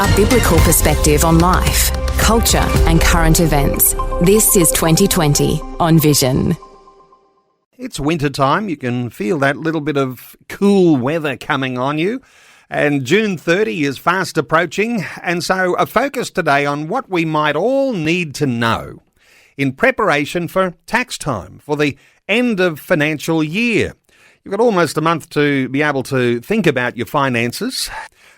A biblical perspective on life, culture and current events. This is 2020 on Vision. It's winter time. You can feel that little bit of cool weather coming on you. And June 30 is fast approaching. And so a focus today on what we might all need to know in preparation for tax time, for the end of financial year. You've got almost a month to be able to think about your finances.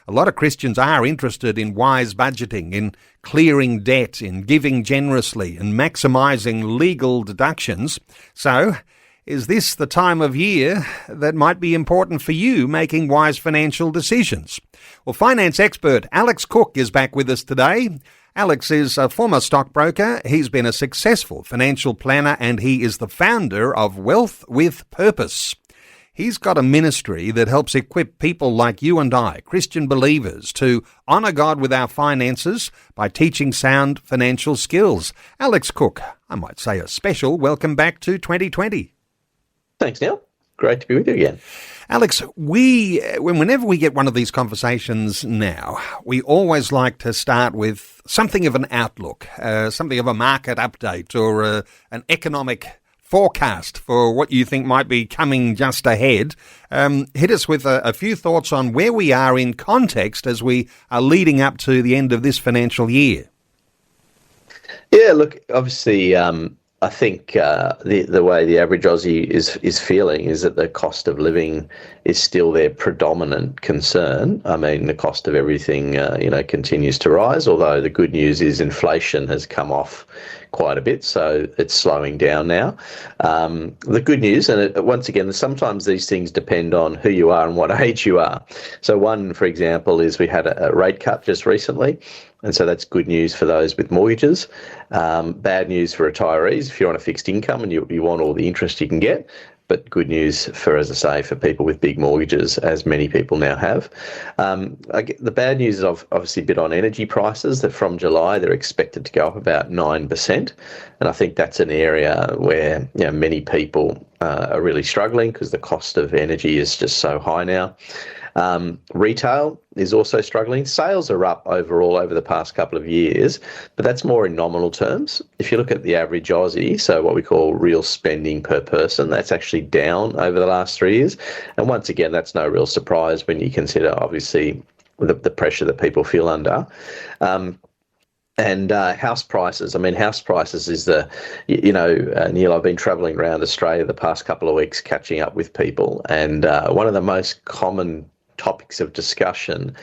A lot of Christians are interested in wise budgeting, in clearing debt, in giving generously and maximising legal deductions. So, is this the time of year that might be important for you making wise financial decisions? Well, finance expert Alex Cook is back with us today. Alex is a former stockbroker. He's been a successful financial planner and he is the founder of Wealth with Purpose. He's got a ministry that helps equip people like you and I, Christian believers, to honour God with our finances by teaching sound financial skills. Alex Cook, I might say a special welcome back to 2020. Thanks, Neil. Great to be with you again. Alex, whenever we get one of these conversations now, we always like to start with something of an outlook, something of a market update or an economic forecast for what you think might be coming just ahead. Hit us with a few thoughts on where we are in context as we are leading up to the end of this financial year. Yeah, look, obviously, I think the way the average Aussie is feeling is that the cost of living is still their predominant concern. I mean, the cost of everything, continues to rise, although the good news is inflation has come off quite a bit, so it's slowing down now. The good news, and once again, sometimes these things depend on who you are and what age you are. So one, for example, is we had a rate cut just recently, and so that's good news for those with mortgages. Bad news for retirees if you're on a fixed income and you want all the interest you can get. But good news for, as I say, for people with big mortgages, as many people now have. The bad news is obviously a bit on energy prices, that from July they're expected to go up about 9%. And I think that's an area where many people are really struggling because the cost of energy is just so high now. Retail is also struggling. Sales are up overall over the past couple of years, but that's more in nominal terms. If you look at the average Aussie, so what we call real spending per person, that's actually down over the last 3 years. And once again, that's no real surprise when you consider, obviously, the pressure that people feel under. And house prices. I mean, house prices is Neil, I've been travelling around Australia the past couple of weeks catching up with people, and one of the most common topics of discussion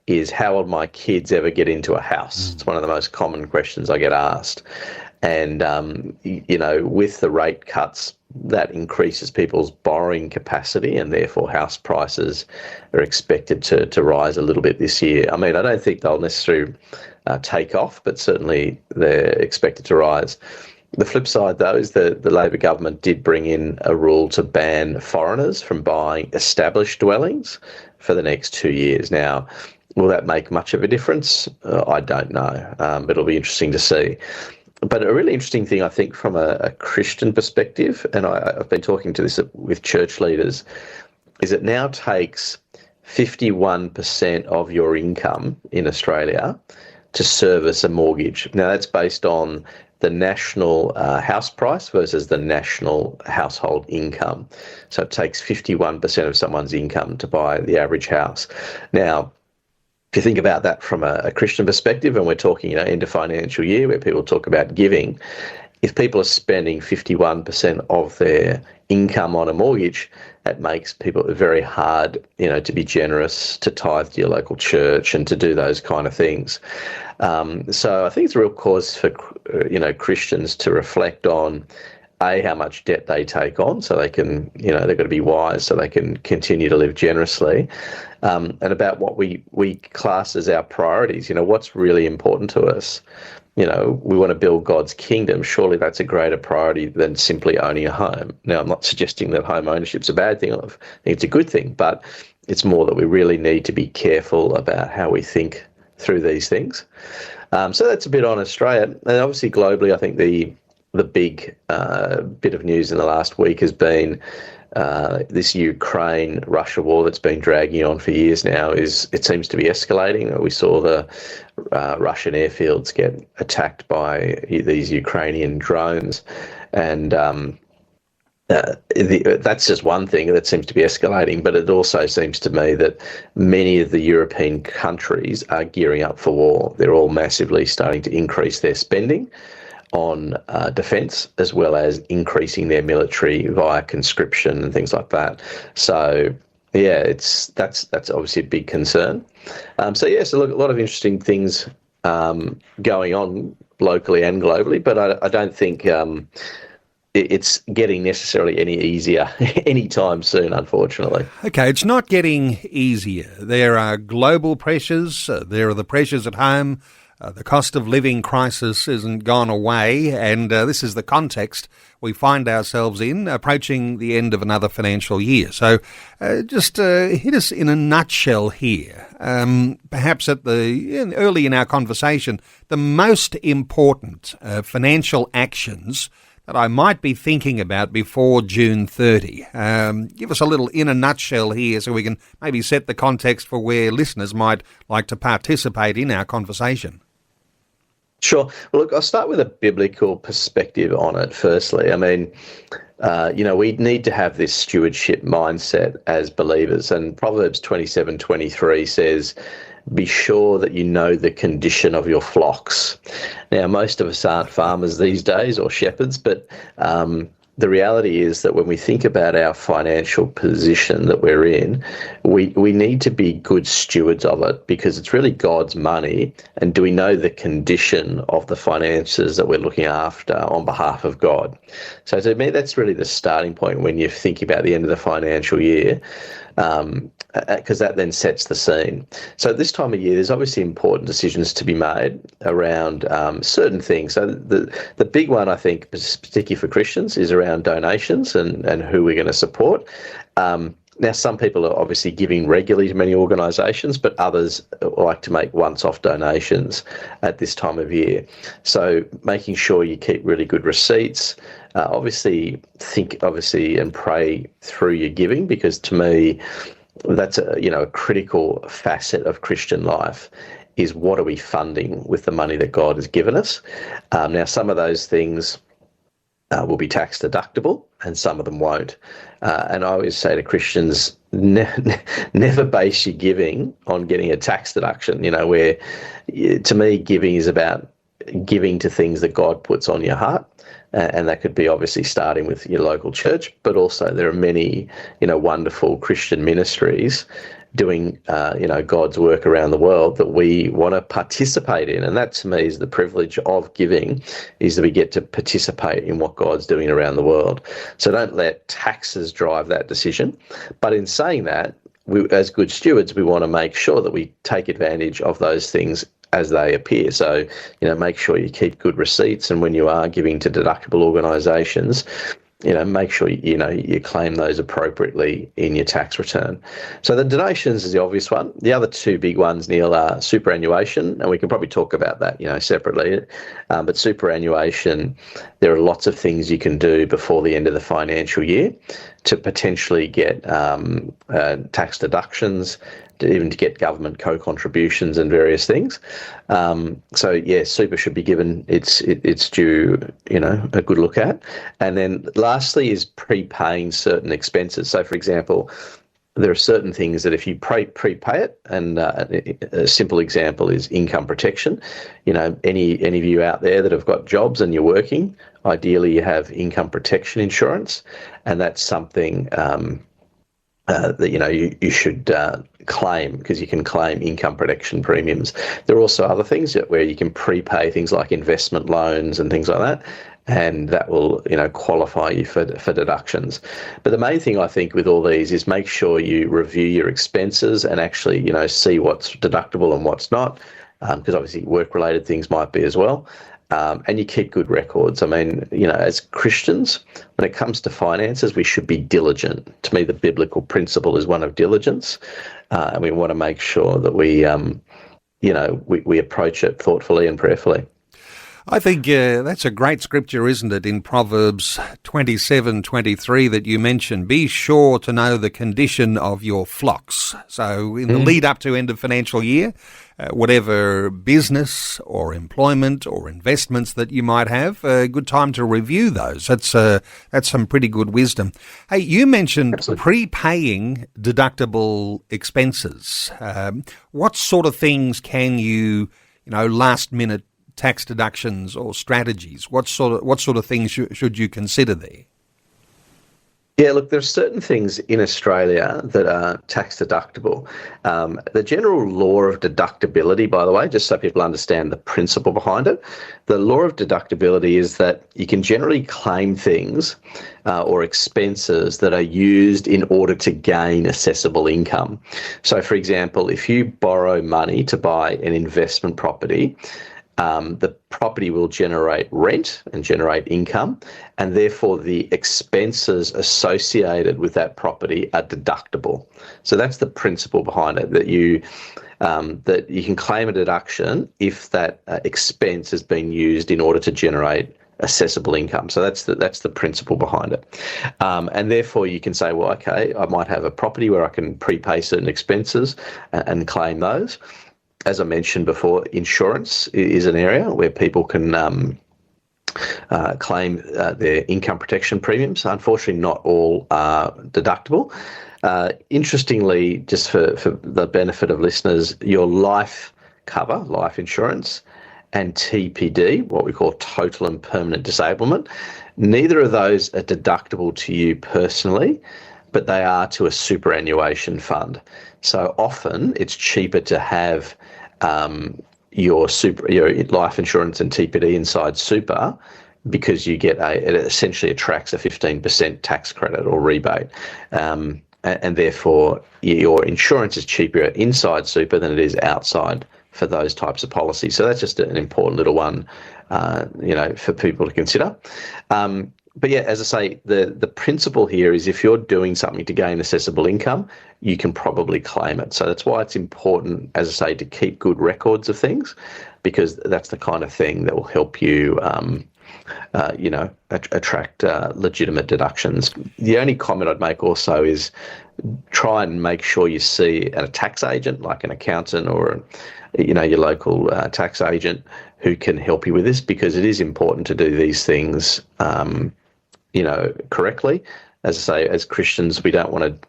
is, how will my kids ever get into a house? It's one of the most common questions I get asked. And, with the rate cuts, that increases people's borrowing capacity, and therefore house prices are expected to rise a little bit this year. I mean, I don't think they'll necessarily take off, but certainly they're expected to rise. The flip side, though, is the Labor government did bring in a rule to ban foreigners from buying established dwellings for the next 2 years. Now, will that make much of a difference? I don't know, but it'll be interesting to see. But a really interesting thing, I think, from a Christian perspective, and I've been talking to this with church leaders, is it now takes 51% of your income in Australia to service a mortgage. Now, that's based on the national house price versus the national household income. So it takes 51% of someone's income to buy the average house. Now, if you think about that from a Christian perspective, and we're talking, end of financial year where people talk about giving, if people are spending 51% of their income on a mortgage, that makes people very hard, to be generous, to tithe to your local church and to do those kind of things. So I think it's a real cause for, Christians to reflect on, how much debt they take on, so they can, they've got to be wise so they can continue to live generously, and about what we class as our priorities, what's really important to us. We want to build God's kingdom. Surely that's a greater priority than simply owning a home. Now, I'm not suggesting that home ownership's a bad thing. I think it's a good thing, but it's more that we really need to be careful about how we think through these things. So that's a bit on Australia. And obviously globally, I think the the big bit of news in the last week has been this Ukraine-Russia war that's been dragging on for years now. It seems to be escalating. We saw the Russian airfields get attacked by these Ukrainian drones, and that's just one thing that seems to be escalating, but it also seems to me that many of the European countries are gearing up for war. They're all massively starting to increase their spending on defence, as well as increasing their military via conscription and things like that. So yeah, that's obviously a big concern. So look, a lot of interesting things going on locally and globally, but I don't think it's getting necessarily any easier anytime soon, unfortunately. Okay, it's not getting easier. There are global pressures. There are the pressures at home. The cost of living crisis isn't gone away, and this is the context we find ourselves in, approaching the end of another financial year. So just hit us in a nutshell here. Perhaps early in our conversation, the most important financial actions that I might be thinking about before June 30. Give us a little in a nutshell here so we can maybe set the context for where listeners might like to participate in our conversation. Sure. Well, look, I'll start with a biblical perspective on it firstly. I mean, we need to have this stewardship mindset as believers. And Proverbs 27:23 says, "Be sure that you know the condition of your flocks." Now, most of us aren't farmers these days or shepherds, but the reality is that when we think about our financial position that we're in, we need to be good stewards of it, because it's really God's money. And do we know the condition of the finances that we're looking after on behalf of God? So to me, that's really the starting point when you think about the end of the financial year, because that then sets the scene. So this time of year, there's obviously important decisions to be made around certain things. So the big one, I think, particularly for Christians, is around donations and who we're going to support. Now, some people are obviously giving regularly to many organisations, but others like to make once-off donations at this time of year. So making sure you keep really good receipts. Obviously, and pray through your giving, because to me, that's a critical facet of Christian life, is what are we funding with the money that God has given us. Now, some of those things will be tax deductible and some of them won't. And I always say to Christians, never base your giving on getting a tax deduction, where to me, giving is about giving to things that God puts on your heart. And that could be obviously starting with your local church, but also there are many, wonderful Christian ministries doing, God's work around the world that we want to participate in. And that to me is the privilege of giving, is that we get to participate in what God's doing around the world. So don't let taxes drive that decision. But in saying that, we, as good stewards, we want to make sure that we take advantage of those things as they appear. So, make sure you keep good receipts, and when you are giving to deductible organisations, make sure you claim those appropriately in your tax return. So the donations is the obvious one. The other two big ones, Neil, are superannuation, and we can probably talk about that, separately. But superannuation, there are lots of things you can do before the end of the financial year to potentially get tax deductions, to get government co-contributions and various things. Super should be given its due, a good look at. And then lastly is prepaying certain expenses. So, for example, there are certain things that if you prepay it, and a simple example is income protection. Any of you out there that have got jobs and you're working, ideally you have income protection insurance, and that's something that you should claim, because you can claim income protection premiums. There are also other things where you can prepay things like investment loans and things like that, and that will qualify you for deductions. But the main thing I think with all these is make sure you review your expenses and actually see what's deductible and what's not, because obviously work-related things might be as well. And you keep good records. I mean, as Christians, when it comes to finances, we should be diligent. To me, the biblical principle is one of diligence, and we want to make sure that we approach it thoughtfully and prayerfully. I think that's a great scripture, isn't it, in Proverbs 27:23 that you mentioned. Be sure to know the condition of your flocks. So in the lead up to end of financial year, whatever business or employment or investments that you might have, a good time to review those. That's some pretty good wisdom. Hey, you mentioned prepaying deductible expenses. What sort of things can you last minute tax deductions or strategies? What sort of things should you consider there? Yeah, look, there are certain things in Australia that are tax deductible. The general law of deductibility, by the way, just so people understand the principle behind it, the law of deductibility is that you can generally claim things or expenses that are used in order to gain assessable income. So, for example, if you borrow money to buy an investment property, the property will generate rent and generate income, and therefore the expenses associated with that property are deductible. So that's the principle behind it, that you can claim a deduction if that expense has been used in order to generate assessable income. So that's the principle behind it. And therefore you can say, well, okay, I might have a property where I can prepay certain expenses and claim those. As I mentioned before, insurance is an area where people can claim their income protection premiums. Unfortunately, not all are deductible. Interestingly, just for the benefit of listeners, your life cover, life insurance, and TPD, what we call total and permanent disablement, neither of those are deductible to you personally, but they are to a superannuation fund. So often it's cheaper to have your life insurance and TPD inside super, because you get it essentially attracts a 15% tax credit or rebate, and therefore your insurance is cheaper inside super than it is outside for those types of policies. So that's just an important little one, for people to consider. But yeah, as I say, the principle here is if you're doing something to gain assessable income, you can probably claim it. So that's why it's important, as I say, to keep good records of things, because that's the kind of thing that will help you, attract legitimate deductions. The only comment I'd make also is try and make sure you see a tax agent, like an accountant or your local tax agent, who can help you with this, because it is important to do these things correctly. As I say, as Christians, we don't want to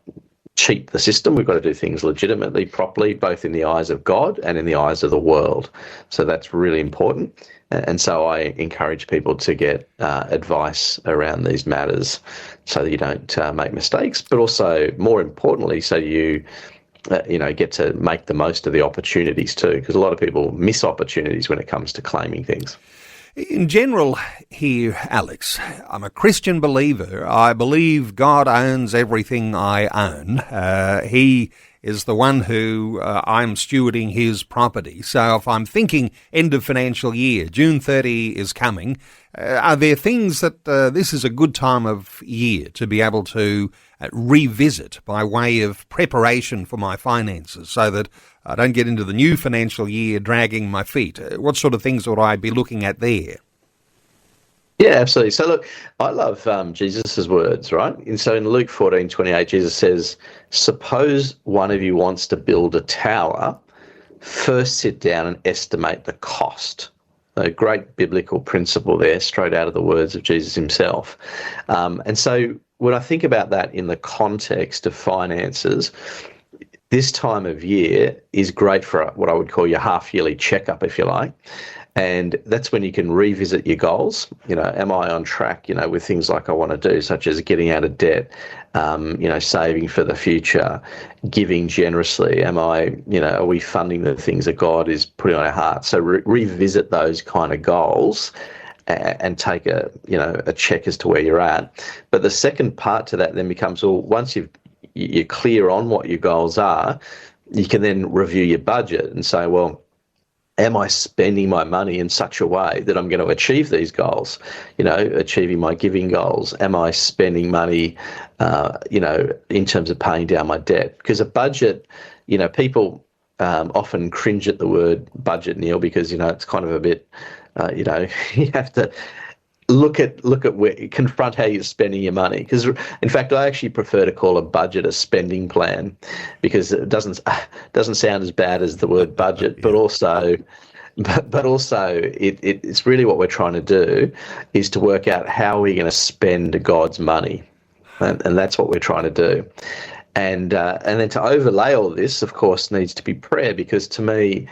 cheat the system. We've got to do things legitimately, properly, both in the eyes of God and in the eyes of the world. So that's really important. And so I encourage people to get advice around these matters so that you don't make mistakes, but also, more importantly, so you get to make the most of the opportunities too, because a lot of people miss opportunities when it comes to claiming things. In general here, Alex, I'm a Christian believer. I believe God owns everything I own. He is the one who I'm stewarding his property. So if I'm thinking end of financial year, June 30 is coming, are there things that this is a good time of year to be able to revisit by way of preparation for my finances so that I don't get into the new financial year dragging my feet? What sort of things would I be looking at there? Yeah, absolutely. So look, I love Jesus' words, right? And so in Luke 14:28, Jesus says, suppose one of you wants to build a tower, first sit down and estimate the cost. A great biblical principle there, straight out of the words of Jesus himself. And so when I think about that in the context of finances, this time of year is great for what I would call your half-yearly checkup, if you like. And that's when you can revisit your goals. Am I on track, with things like I want to do, such as getting out of debt, saving for the future, giving generously? Are we funding the things that God is putting on our hearts? So revisit those kind of goals and take a check as to where you're at. But the second part to that then becomes, well, once you're clear on what your goals are, you can then review your budget and say, well, am I spending my money in such a way that I'm going to achieve these goals, achieving my giving goals? Am I spending money, in terms of paying down my debt? Because a budget, people often cringe at the word budget, Neil, because, it's kind of a bit, you have to look at where, confront how you're spending your money. Because, in fact, I actually prefer to call a budget a spending plan, because it doesn't sound as bad as the word budget, but also it's really what we're trying to do is to work out how we're going to spend God's money, and that's what we're trying to do. And then to overlay all this, of course, needs to be prayer, because to me,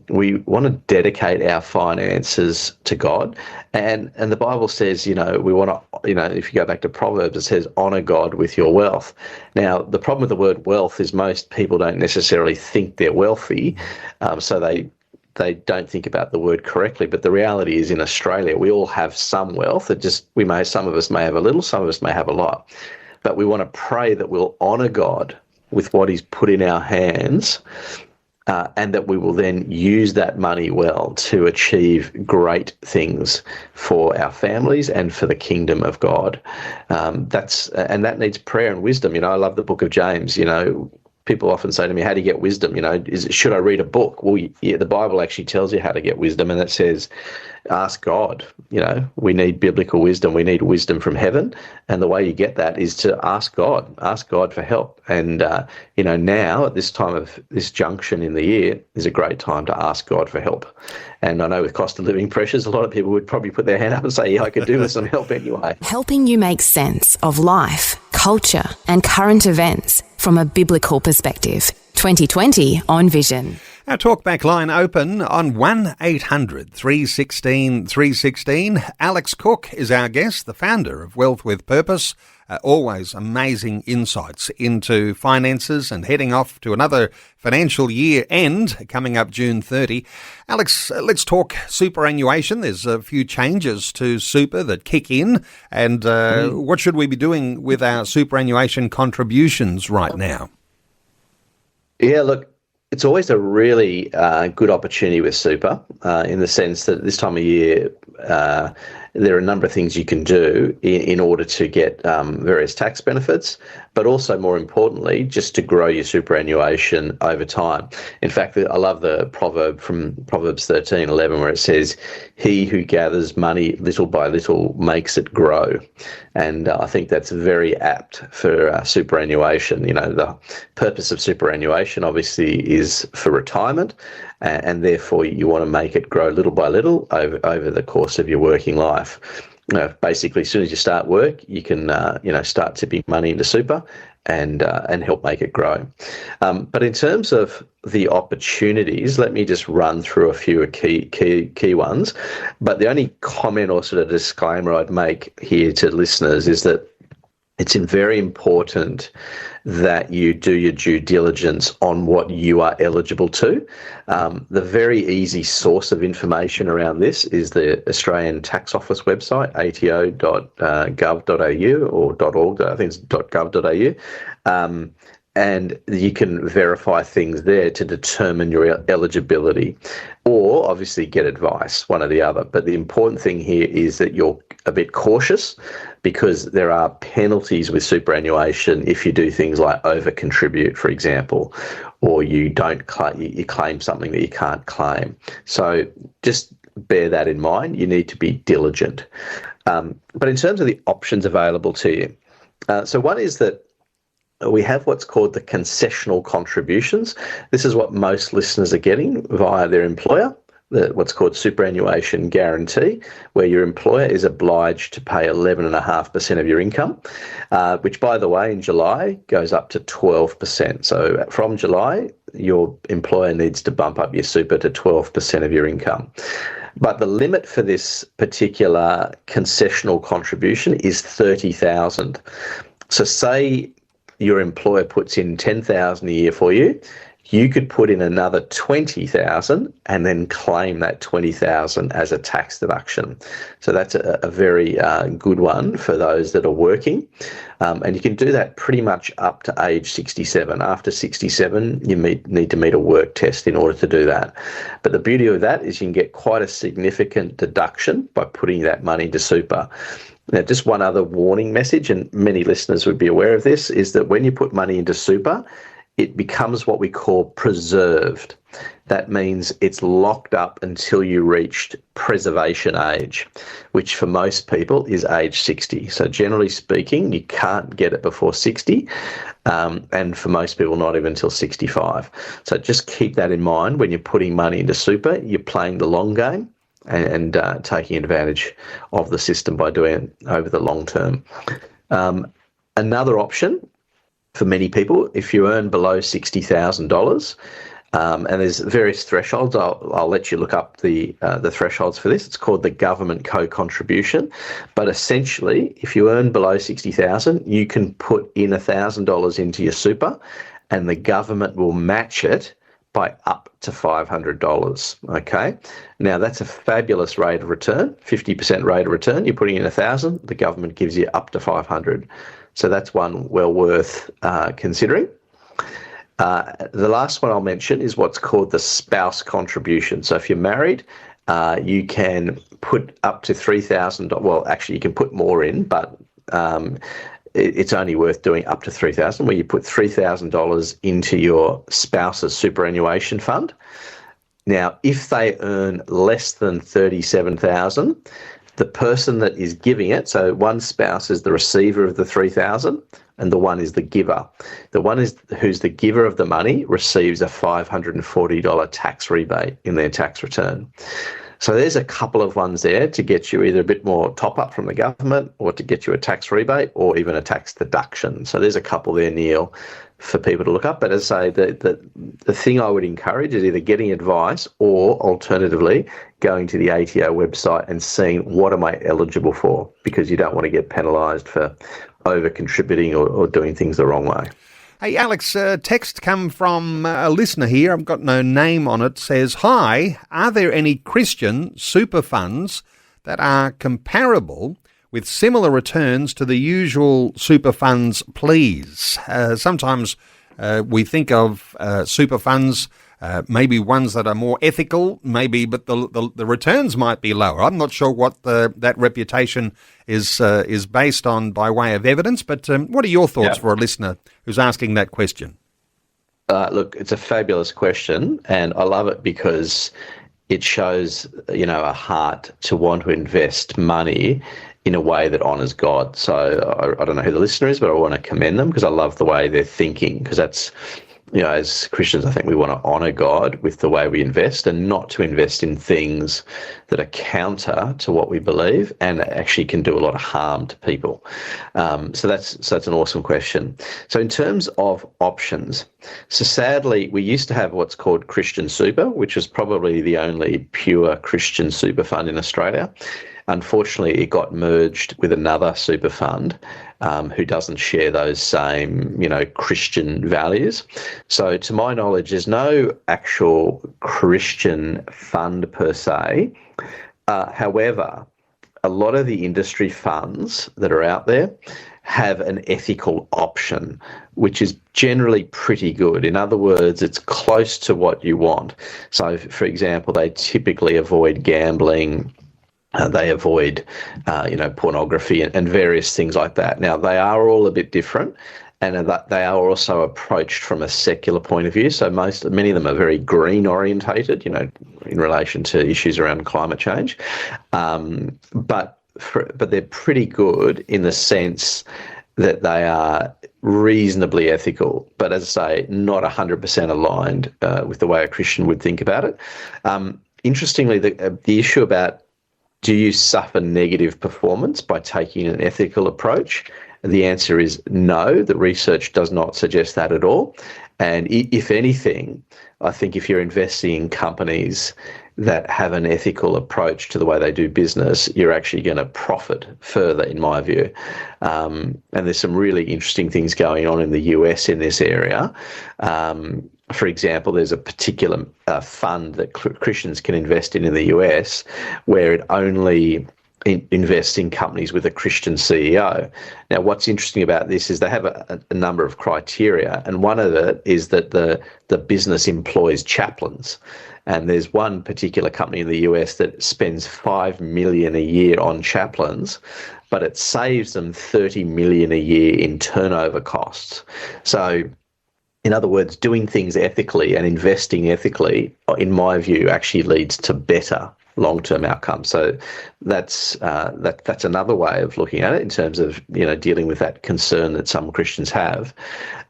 we want to dedicate our finances to God. And the Bible says, we want to, if you go back to Proverbs, it says, honour God with your wealth. Now, the problem with the word wealth is most people don't necessarily think they're wealthy, so they don't think about the word correctly. But the reality is, in Australia, we all have some wealth. Some of us may have a little, some of us may have a lot. But we want to pray that we'll honour God with what he's put in our hands, and that we will then use that money well to achieve great things for our families and for the kingdom of God. And that needs prayer and wisdom. I love the book of James. People often say to me, how do you get wisdom? Should I read a book? Well, yeah, the Bible actually tells you how to get wisdom, and it says, ask God. We need biblical wisdom. We need wisdom from heaven. And the way you get that is to ask God for help. And, now at this time of this junction in the year is a great time to ask God for help. And I know with cost of living pressures, a lot of people would probably put their hand up and say, yeah, I could do with some help anyway. Helping you make sense of life, culture, and current events from a biblical perspective. 2020 on Vision. Our talkback line open on 1800 316 316. Alex Cook is our guest, the founder of Wealth with Purpose. Always amazing insights into finances and heading off to another financial year end coming up June 30. Alex, let's talk superannuation. There's a few changes to super that kick in, and what should we be doing with our superannuation contributions right now? Yeah, look, it's always a really good opportunity with super, in the sense that this time of year, there are a number of things you can do in order to get various tax benefits, but also, more importantly, just to grow your superannuation over time. In fact, I love the proverb from Proverbs 13:11, where it says, he who gathers money little by little makes it grow. And I think that's very apt for superannuation. The purpose of superannuation obviously is for retirement, and therefore you want to make it grow little by little over the course of your working life. Basically, as soon as you start work, you can start tipping money into super and help make it grow. But in terms of the opportunities, let me just run through a few key ones. But the only comment or sort of disclaimer I'd make here to listeners is that it's very important that you do your due diligence on what you are eligible to. The very easy source of information around this is the Australian Tax Office website, ato.gov.au or .org, I think it's .gov.au. And you can verify things there to determine your eligibility, or obviously get advice, one or the other. But the important thing here is that you're a bit cautious, because there are penalties with superannuation if you do things like over-contribute, for example, or you claim something that you can't claim. So just bear that in mind. You need to be diligent. But in terms of the options available to you, so one is that we have what's called the concessional contributions. This is what most listeners are getting via their employer, what's called superannuation guarantee, where your employer is obliged to pay 11.5% of your income, which, by the way, in July goes up to 12%. So from July, your employer needs to bump up your super to 12% of your income. But the limit for this particular concessional contribution is $30,000. So say your employer puts in $10,000 a year for you, you could put in another $20,000 and then claim that $20,000 as a tax deduction. So that's a very good one for those that are working. And you can do that pretty much up to age 67. After 67, you need to meet a work test in order to do that. But the beauty of that is you can get quite a significant deduction by putting that money into super. Now, just one other warning message, and many listeners would be aware of this, is that when you put money into super, it becomes what we call preserved. That means it's locked up until you reached preservation age, which for most people is age 60. So generally speaking, you can't get it before 60, and for most people, not even until 65. So just keep that in mind when you're putting money into super. You're playing the long game and taking advantage of the system by doing it over the long term. Another option for many people, if you earn below $60,000, and there's various thresholds. I'll let you look up the thresholds for this. It's called the government co-contribution. But essentially, if you earn below $60,000, you can put in $1,000 into your super, and the government will match it by up to $500. Okay. Now that's a fabulous rate of return. 50% rate of return. You're putting in $1,000. The government gives you up to $500. So that's one well worth considering. The last one I'll mention is what's called the spouse contribution. So if you're married, you can put up to $3,000. Well, actually, you can put more in, but it's only worth doing up to $3,000, where you put $3,000 into your spouse's superannuation fund. Now, if they earn less than $37,000, the person that is giving it, so one spouse is the receiver of the $3,000 and the one is the giver. The one who's the giver of the money receives a $540 tax rebate in their tax return. So there's a couple of ones there to get you either a bit more top up from the government or to get you a tax rebate or even a tax deduction. So there's a couple there, Neil, for people to look up. But as I say, the thing I would encourage is either getting advice or alternatively going to the ATO website and seeing what am I eligible for, because you don't want to get penalised for over contributing or doing things the wrong way. Hey, Alex, text come from a listener here. I've got no name on it. Says, hi, are there any Christian super funds that are comparable with similar returns to the usual super funds, please? Sometimes we think of super funds, maybe ones that are more ethical, maybe, but the returns might be lower. I'm not sure what that reputation is based on by way of evidence, but what are your thoughts for a listener who's asking that question? Look, it's a fabulous question, and I love it because it shows, a heart to want to invest money in a way that honours God. So I don't know who the listener is, but I want to commend them because I love the way they're thinking, because that's, as Christians, I think we want to honour God with the way we invest and not to invest in things that are counter to what we believe and actually can do a lot of harm to people. So that's an awesome question. So in terms of options, so sadly, we used to have what's called Christian Super, which is probably the only pure Christian super fund in Australia. Unfortunately, it got merged with another super fund who doesn't share those same, Christian values. So to my knowledge, there's no actual Christian fund per se. However, a lot of the industry funds that are out there have an ethical option, which is generally pretty good. In other words, it's close to what you want. So, for example, they typically avoid gambling. They avoid, pornography and various things like that. Now, they are all a bit different, and they are also approached from a secular point of view. So many of them are very green orientated, in relation to issues around climate change. But they're pretty good in the sense that they are reasonably ethical, but as I say, not 100% aligned with the way a Christian would think about it. Interestingly, the issue about do you suffer negative performance by taking an ethical approach? The answer is no. The research does not suggest that at all. And if anything, I think if you're investing in companies that have an ethical approach to the way they do business, you're actually going to profit further, in my view. And there's some really interesting things going on in the US in this area. For example, there's a particular fund that Christians can invest in the US where it only invests in companies with a Christian CEO. Now, what's interesting about this is they have a number of criteria, and one of it is that the business employs chaplains. And there's one particular company in the US that spends $5 million a year on chaplains, but it saves them $30 million a year in turnover costs. So In other words, doing things ethically and investing ethically, in my view, actually leads to better long-term outcomes. So that's another way of looking at it in terms of dealing with that concern that some Christians have.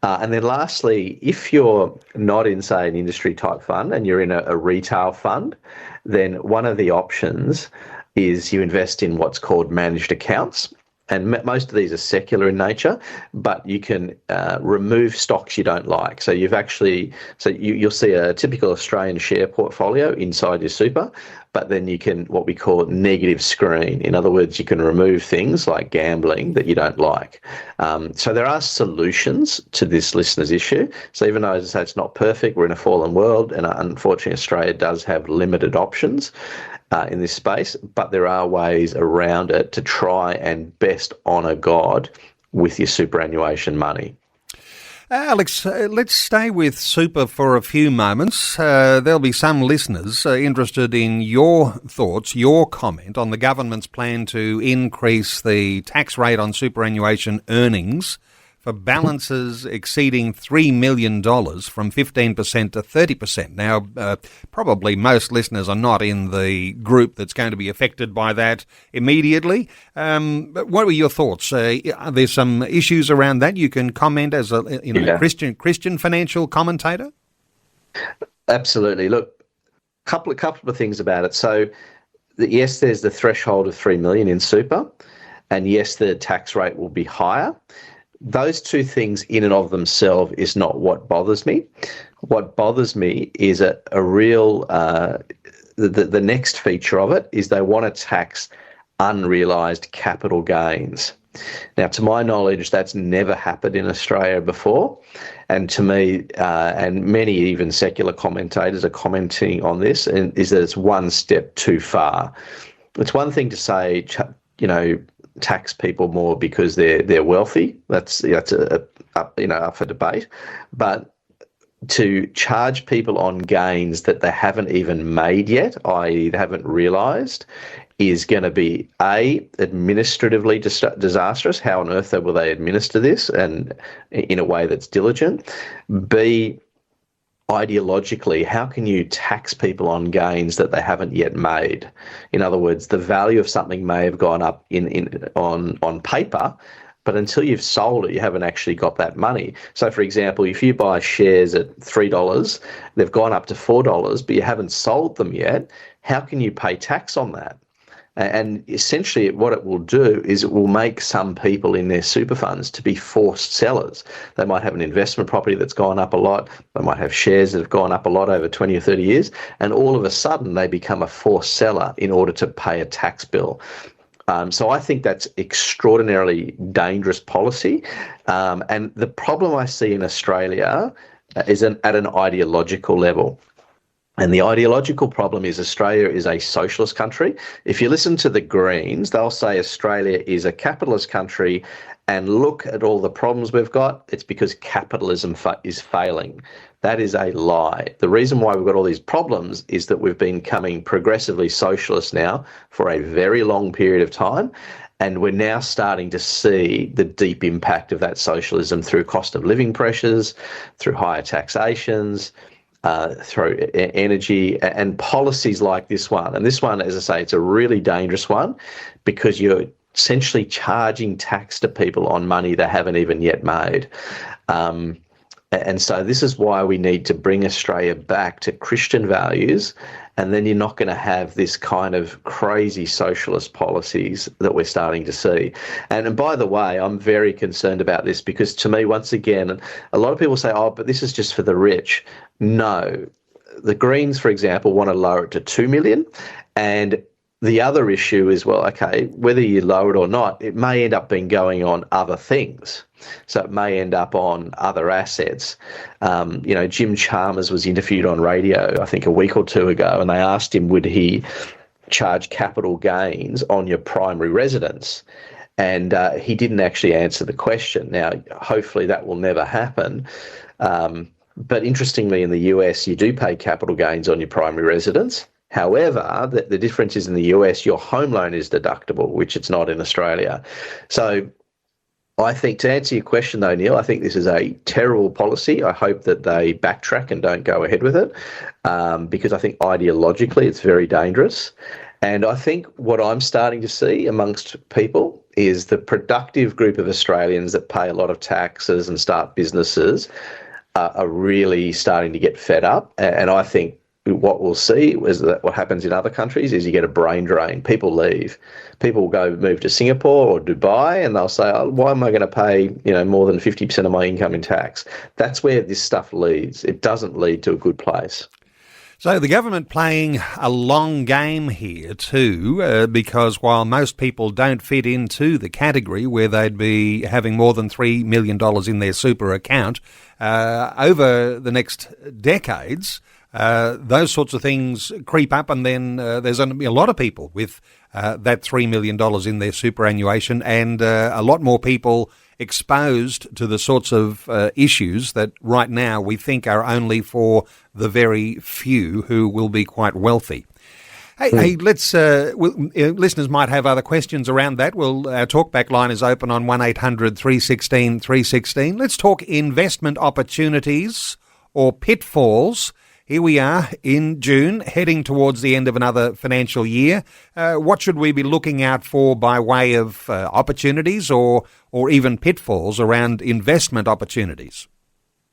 And then lastly, if you're not in, say, an industry type fund and you're in a retail fund, then one of the options is you invest in what's called managed accounts. And most of these are secular in nature, but you can remove stocks you don't like. So you'll see a typical Australian share portfolio inside your super, but then you can what we call negative screen. In other words, you can remove things like gambling that you don't like. So there are solutions to this listener's issue. So even though, as I say, it's not perfect, we're in a fallen world, and unfortunately Australia does have limited options in this space, but there are ways around it to try and best honour God with your superannuation money. Alex, let's stay with super for a few moments. There'll be some listeners interested in your thoughts, your comment on the government's plan to increase the tax rate on superannuation earnings for balances exceeding $3 million from 15% to 30%. Now, probably most listeners are not in the group that's going to be affected by that immediately. But what were your thoughts? Are there some issues around that you can comment as a Christian financial commentator? Absolutely. Look, couple of things about it. So, yes, there's the threshold of $3 million in super, and yes, the tax rate will be higher. Those two things in and of themselves is not what bothers me. What bothers me is a real, the next feature of it is they want to tax unrealised capital gains. Now, to my knowledge, that's never happened in Australia before. And to me, and many even secular commentators are commenting on this, and is that it's one step too far. It's one thing to say, tax people more because they're wealthy. That's up for debate. But to charge people on gains that they haven't even made yet, i.e. they haven't realised, is going to be administratively disastrous. How on earth will they administer this and in a way that's diligent? B, ideologically, how can you tax people on gains that they haven't yet made? In other words, the value of something may have gone up on paper, but until you've sold it, you haven't actually got that money. So, for example, if you buy shares at $3, they've gone up to $4, but you haven't sold them yet, how can you pay tax on that? And essentially what it will do is it will make some people in their super funds to be forced sellers. They might have an investment property that's gone up a lot. They might have shares that have gone up a lot over 20 or 30 years. And all of a sudden they become a forced seller in order to pay a tax bill. So I think that's extraordinarily dangerous policy. And the problem I see in Australia is at an ideological level. And the ideological problem is Australia is a socialist country. If you listen to the Greens, they'll say Australia is a capitalist country, and look at all the problems we've got. It's because capitalism is failing. That is a lie. The reason why we've got all these problems is that we've been becoming progressively socialist now for a very long period of time. And we're now starting to see the deep impact of that socialism through cost of living pressures, through higher taxations, through energy and policies like this one. And this one, as I say, it's a really dangerous one because you're essentially charging tax to people on money they haven't even yet made. And so this is why we need to bring Australia back to Christian values, and then you're not going to have this kind of crazy socialist policies that we're starting to see. And by the way, I'm very concerned about this because to me, once again, a lot of people say, oh, but this is just for the rich. No. The Greens, for example, want to lower it to 2 million. And the other issue is, well, okay, whether you lower it or not, it may end up being going on other things. So it may end up on other assets. Jim Chalmers was interviewed on radio, I think a week or two ago, and they asked him, would he charge capital gains on your primary residence? And he didn't actually answer the question. Now, hopefully that will never happen. But interestingly, in the US, you do pay capital gains on your primary residence. However, the difference is in the US, your home loan is deductible, which it's not in Australia. So I think, to answer your question though, Neil, I think this is a terrible policy. I hope that they backtrack and don't go ahead with it, because I think ideologically it's very dangerous. And I think what I'm starting to see amongst people is the productive group of Australians that pay a lot of taxes and start businesses are really starting to get fed up. And I think what we'll see is that what happens in other countries is you get a brain drain. People leave. People will go move to Singapore or Dubai, and they'll say, oh, why am I going to pay more than 50% of my income in tax? That's where this stuff leads. It doesn't lead to a good place. So the government playing a long game here too, because while most people don't fit into the category where they'd be having more than $3 million in their super account, over the next decades, those sorts of things creep up, and then there's going to be a lot of people with that $3 million in their superannuation, and a lot more people exposed to the sorts of issues that right now we think are only for the very few who will be quite wealthy. Hey, let's. Listeners might have other questions around that. Our talkback line is open on 1800 316 316. Let's talk investment opportunities or pitfalls. Here we are in June, heading towards the end of another financial year. What should we be looking out for by way of opportunities or even pitfalls around investment opportunities?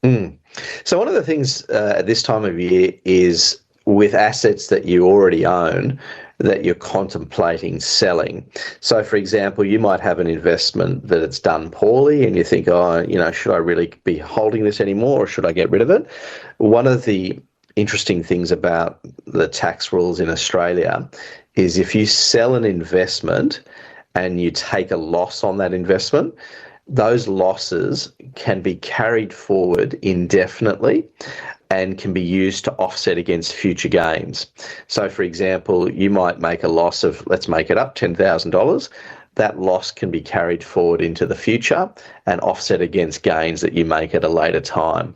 So one of the things at this time of year is with assets that you already own that you're contemplating selling. So, for example, you might have an investment that it's done poorly and you think, should I really be holding this anymore or should I get rid of it? One of the interesting things about the tax rules in Australia is if you sell an investment and you take a loss on that investment, those losses can be carried forward indefinitely and can be used to offset against future gains. So, for example, you might make a loss of, let's make it up, $10,000. That loss can be carried forward into the future and offset against gains that you make at a later time.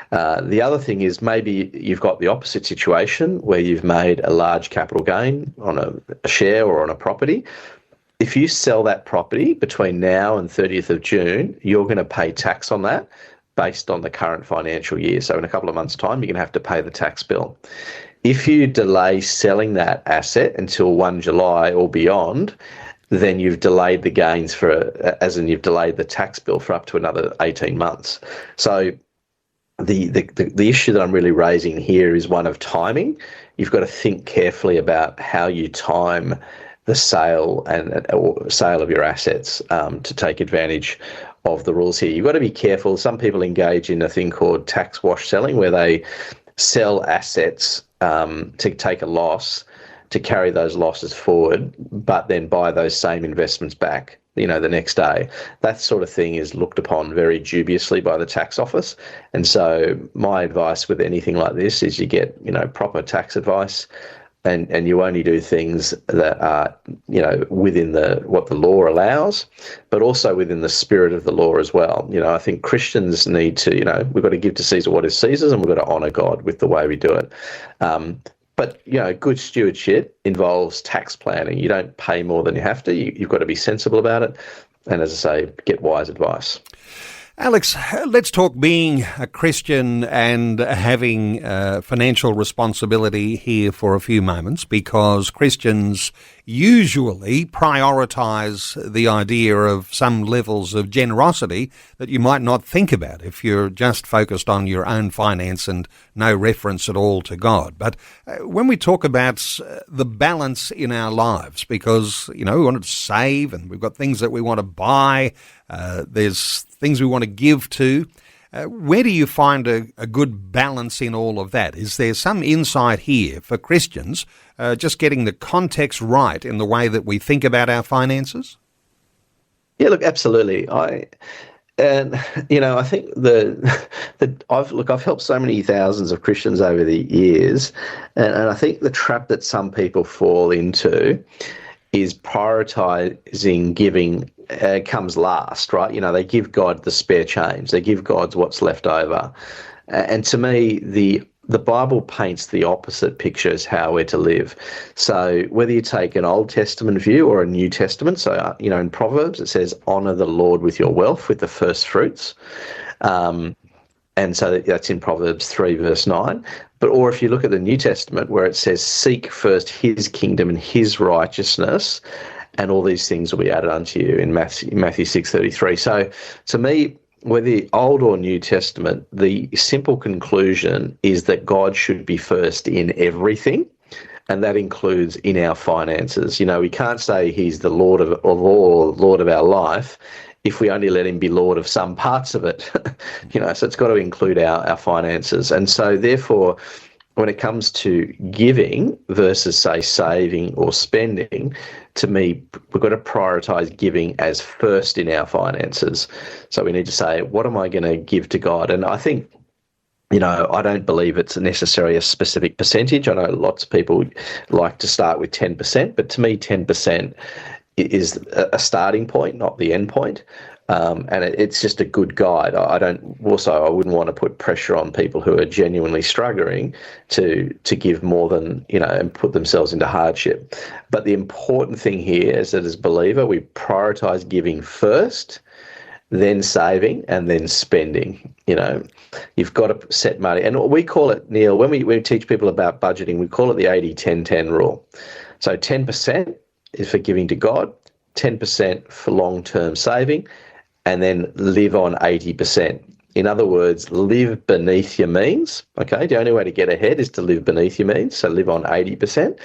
The other thing is maybe you've got the opposite situation where you've made a large capital gain on a share or on a property. If you sell that property between now and 30th of June, you're going to pay tax on that based on the current financial year. So in a couple of months' time, you're going to have to pay the tax bill. If you delay selling that asset until 1 July or beyond, then you've delayed the gains you've delayed the tax bill for up to another 18 months. So the issue that I'm really raising here is one of timing. You've got to think carefully about how you time the sale of your assets to take advantage of the rules here. You've got to be careful. Some people engage in a thing called tax wash selling, where they sell assets to take a loss, to carry those losses forward, but then buy those same investments back, the next day. That sort of thing is looked upon very dubiously by the tax office. And so my advice with anything like this is you get, proper tax advice, and you only do things that are, within what the law allows, but also within the spirit of the law as well. I think Christians need to, we've got to give to Caesar what is Caesar's, and we've got to honour God with the way we do it. But, good stewardship involves tax planning. You don't pay more than you have to. You've got to be sensible about it. And as I say, get wise advice. Alex, let's talk being a Christian and having financial responsibility here for a few moments, because Christians usually prioritise the idea of some levels of generosity that you might not think about if you're just focused on your own finance and no reference at all to God. But when we talk about the balance in our lives, because, we want to save and we've got things that we want to buy, there's things we want to give to. Where do you find a good balance in all of that? Is there some insight here for Christians, just getting the context right in the way that we think about our finances? Yeah, look, absolutely. I think I've helped so many thousands of Christians over the years, and I think the trap that some people fall into is prioritizing giving comes last, right? They give God the spare change. They give God what's left over. And to me, the the Bible paints the opposite picture as how we're to live. So whether you take an Old Testament view or a New Testament, so, in Proverbs it says, honour the Lord with your wealth, with the first fruits. And so that's in Proverbs 3, verse 9. Or if you look at the New Testament, where it says, seek first his kingdom and his righteousness, and all these things will be added unto you, in Matthew 6:33. So to me, whether Old or New Testament, the simple conclusion is that God should be first in everything, and that includes in our finances. We can't say he's the Lord of all, Lord of our life, if we only let him be Lord of some parts of it. So it's got to include our finances. And so therefore, when it comes to giving versus, say, saving or spending, to me, we've got to prioritise giving as first in our finances. So we need to say, what am I going to give to God? And I think, I don't believe it's necessarily a specific percentage. I know lots of people like to start with 10%, but to me, 10% is a starting point, not the end point. And it's just a good guide. I wouldn't want to put pressure on people who are genuinely struggling to give more than, and put themselves into hardship. But the important thing here is that as a believer, we prioritise giving first, then saving, and then spending. You've got to set money. And we call it, Neil, when we teach people about budgeting, we call it the 80-10-10 rule. So 10% is for giving to God, 10% for long-term saving, and then live on 80%. In other words, live beneath your means. Okay, the only way to get ahead is to live beneath your means, so live on 80%.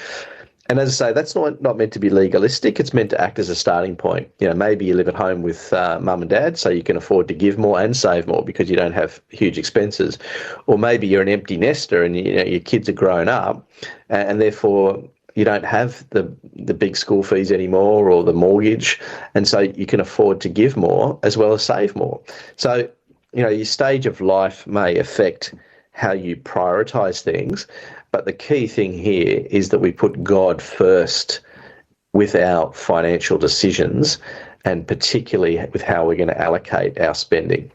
And as I say, that's not meant to be legalistic. It's meant to act as a starting point. Maybe you live at home with mum and dad, so you can afford to give more and save more because you don't have huge expenses. Or maybe you're an empty nester and your kids are grown up, and therefore you don't have the big school fees anymore or the mortgage, and so you can afford to give more as well as save more. So, your stage of life may affect how you prioritise things, but the key thing here is that we put God first with our financial decisions, and particularly with how we're going to allocate our spending.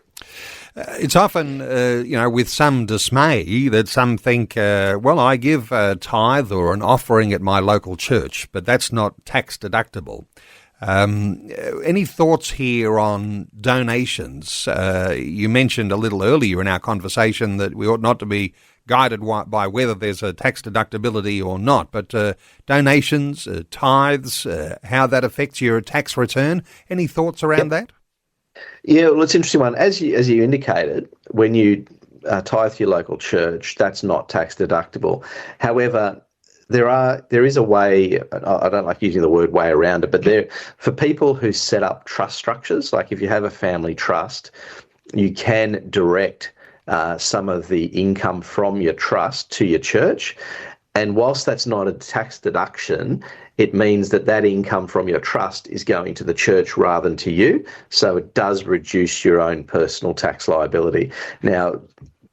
It's often, with some dismay that some think, I give a tithe or an offering at my local church, but that's not tax deductible. Any thoughts here on donations? You mentioned a little earlier in our conversation that we ought not to be guided by whether there's a tax deductibility or not, but donations, tithes, how that affects your tax return. Any thoughts around that? Yeah, well, it's an interesting one. As you indicated, when you tithe to your local church, that's not tax deductible. However, there is a way, I don't like using the word way around it, but for people who set up trust structures, like if you have a family trust, you can direct some of the income from your trust to your church. And whilst that's not a tax deduction, it means that income from your trust is going to the church rather than to you. So it does reduce your own personal tax liability. Now,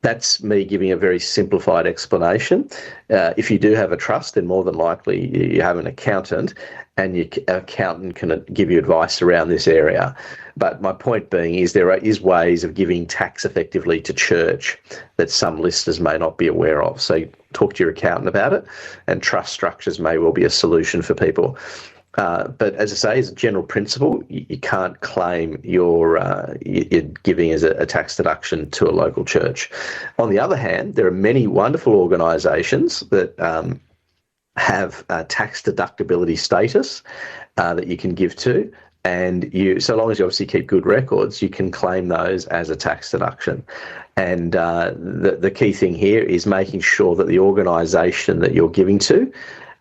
that's me giving a very simplified explanation. If you do have a trust, then more than likely you have an accountant, and your accountant can give you advice around this area. But my point being is there is ways of giving tax effectively to church that some listeners may not be aware of. So talk to your accountant about it, and trust structures may well be a solution for people. But as I say, as a general principle, you can't claim your giving as a tax deduction to a local church. On the other hand, there are many wonderful organisations that have tax deductibility status that you can give to. And so long as you obviously keep good records, you can claim those as a tax deduction. And the key thing here is making sure that the organisation that you're giving to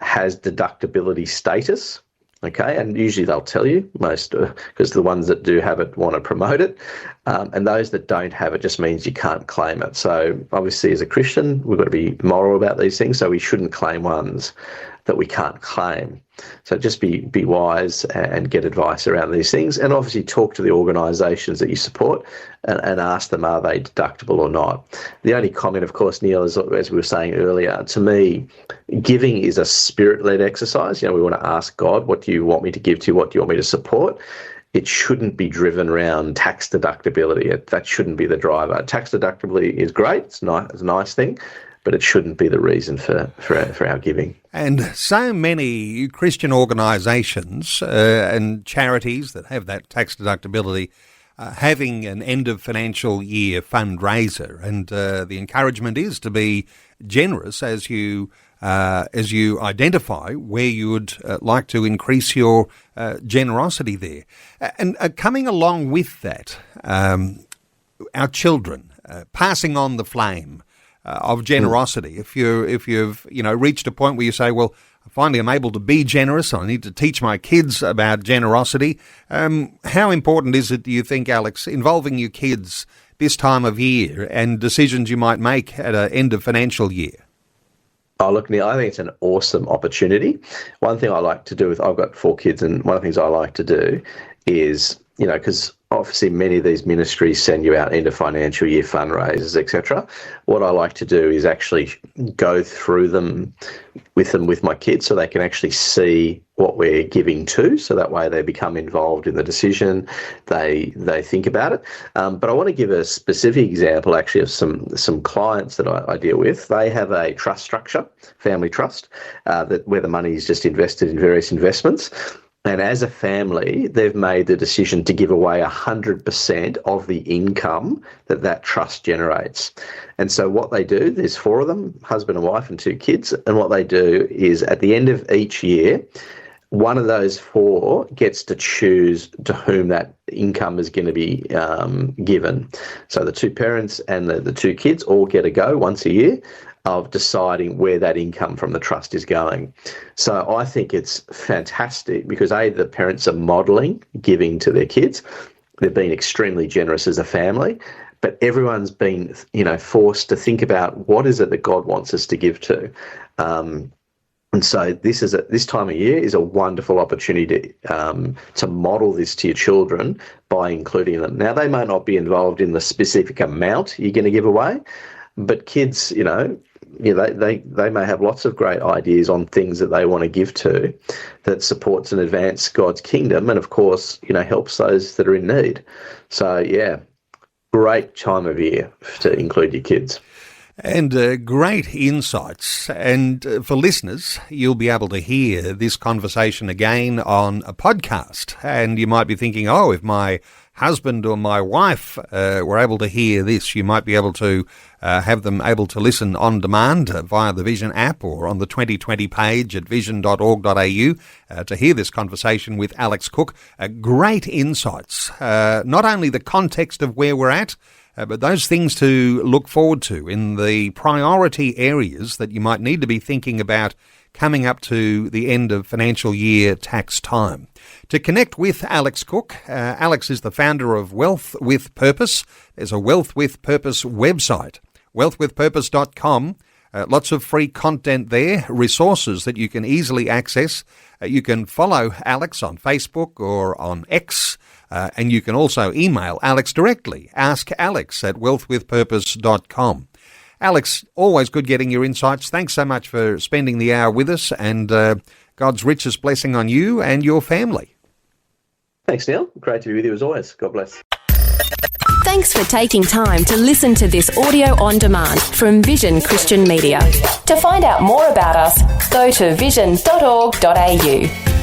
has deductibility status. Okay, and usually they'll tell you, most, because the ones that do have it want to promote it, and those that don't have it just means you can't claim it. So obviously as a Christian, we've got to be moral about these things, so we shouldn't claim ones that we can't claim. So just be wise and get advice around these things, and obviously talk to the organisations that you support and ask them, are they deductible or not? The only comment, of course, Neil, is, as we were saying earlier, to me, giving is a spirit-led exercise. We want to ask God, what do you want me to give to you? What do you want me to support? It shouldn't be driven around tax deductibility. That shouldn't be the driver. Tax deductibility is great. It's a nice thing. but it shouldn't be the reason for our giving. And so many Christian organisations and charities that have that tax deductibility having an end of financial year fundraiser, and the encouragement is to be generous as you identify where you would like to increase your generosity there. And coming along with that, our children passing on the flame of generosity. If you've reached a point where you say, well, finally I'm able to be generous, I need to teach my kids about generosity. How important is it, do you think, Alex, involving your kids this time of year and decisions you might make at an end of financial year? Oh, look, Neil, I think it's an awesome opportunity. One thing I like to do I've got 4 kids, and one of the things I like to do is, because obviously many of these ministries send you out end of financial year fundraisers, etc. What I like to do is actually go through them with my kids so they can actually see what we're giving to, so that way they become involved in the decision, they think about it. But I want to give a specific example actually of some clients that I deal with. They have a trust structure, family trust, where the money is just invested in various investments. And as a family, they've made the decision to give away 100% of the income that trust generates. And so what they do, there's 4 of them, husband and wife and 2 kids. And what they do is at the end of each year, one of those 4 gets to choose to whom that income is going to be given. So the 2 parents and the 2 kids all get a go once a year of deciding where that income from the trust is going. So I think it's fantastic because the parents are modelling giving to their kids. They've been extremely generous as a family, but everyone's been, forced to think about what is it that God wants us to give to. And so this time of year is a wonderful opportunity to model this to your children by including them. Now, they might not be involved in the specific amount you're going to give away, but kids, they may have lots of great ideas on things that they want to give to that supports and advance God's kingdom and, of course, helps those that are in need. So, yeah, great time of year to include your kids. And great insights. And for listeners, you'll be able to hear this conversation again on a podcast. And you might be thinking, if my husband or my wife were able to hear this, you might be able to have them able to listen on demand via the Vision app or on the 2020 page at vision.org.au to hear this conversation with Alex Cook. Great insights, not only the context of where we're at, but those things to look forward to in the priority areas that you might need to be thinking about coming up to the end of financial year tax time. To connect with Alex Cook, Alex is the founder of Wealth with Purpose. There's a Wealth with Purpose website, wealthwithpurpose.com. Lots of free content there, resources that you can easily access. You can follow Alex on Facebook or on X, and you can also email Alex directly. Ask Alex at wealthwithpurpose.com. Alex, always good getting your insights. Thanks so much for spending the hour with us, and God's richest blessing on you and your family. Thanks, Neil. Great to be with you as always. God bless. Thanks for taking time to listen to this audio on demand from Vision Christian Media. To find out more about us, go to vision.org.au.